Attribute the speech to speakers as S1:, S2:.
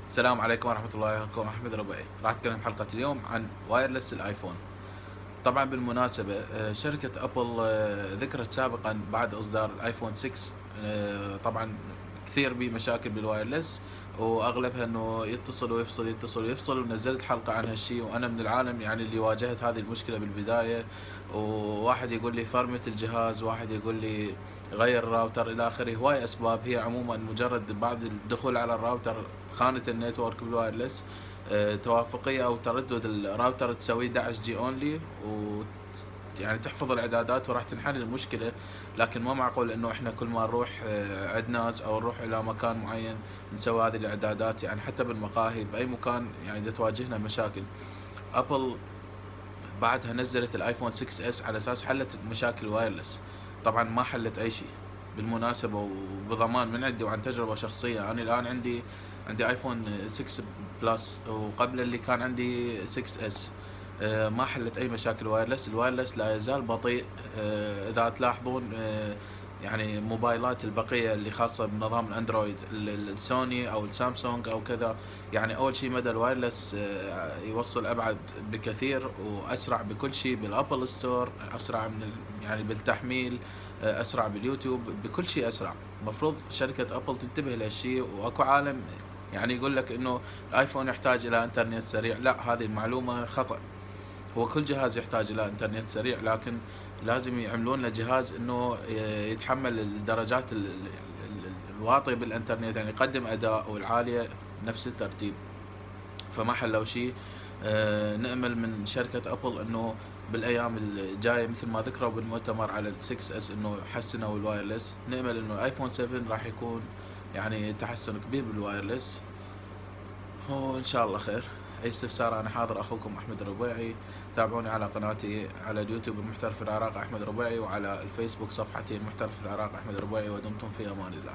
S1: السلام عليكم ورحمة الله وبركاته. أحمد ربيعي راح أتكلم حلقة اليوم عن وايرلس الآيفون. طبعا بالمناسبة شركة أبل ذكرت سابقا بعد إصدار الآيفون 6 طبعا كثير بمشاكل بالوايرلس، واغلبها انه يتصل ويفصل يتصل ويفصل، ونزلت حلقة عن هالشيء. وانا من العالم يعني اللي واجهت هذه المشكلة بالبداية، وواحد يقول لي فرمت الجهاز، واحد يقول لي غير الراوتر الى اخره. هواي اسباب، هي عموما مجرد بعد الدخول على الراوتر خانة النتورك بالوايرلس توافقية او تردد الراوتر تسوي 11 جي اونلي، و يعني تحفظ الاعدادات وراح تنحل المشكله. لكن ما معقول انه احنا كل ما نروح عند ناس او نروح الى مكان معين نسوي هذه الاعدادات. يعني حتى بالمقاهي باي مكان يعني اذا تواجهنا مشاكل. ابل بعدها نزلت الايفون 6 اس على اساس حلت مشاكل الوايرلس. طبعا ما حلت اي شيء بالمناسبة، وبضمان من عندي وعن تجربة شخصية. أنا الآن عندي آيفون 6 بلس، وقبل اللي كان عندي 6 اس. ما حلت أي مشاكل وايرلس. الوايرلس لا يزال بطيء. إذا تلاحظون يعني موبايلات البقية اللي خاصة بنظام الأندرويد، السوني أو السامسونج أو كذا، يعني أول شيء مدى الوايرلس يوصل أبعد بكثير وأسرع بكل شيء، بالأبل ستور أسرع يعني بالتحميل اسرع، باليوتيوب بكل شيء اسرع. المفروض شركة ابل تنتبه لهالشيء. واكو عالم يعني يقول لك انه الايفون يحتاج الى انترنت سريع. لا، هذه المعلومة خطأ. هو كل جهاز يحتاج الى انترنت سريع، لكن لازم يعملون له جهاز انه يتحمل الدرجات الواطية بالانترنت، يعني يقدم اداء، والعالية نفس الترتيب. فما حلوا شيء. نأمل من شركة أبل أنه بالأيام الجاية مثل ما ذكروا بالمؤتمر على ال 6 اس أنه حسنوا الوايرلس. نأمل أنه الآيفون 7 راح يكون يعني تحسن كبير بالوايرلس، وإن شاء الله خير. أي استفسار أنا حاضر. أخوكم أحمد الربيعي. تابعوني على قناتي على اليوتيوب المحترف العراق أحمد الربيعي، وعلى الفيسبوك صفحتي المحترف العراق أحمد الربيعي. ودمتم في أمان الله.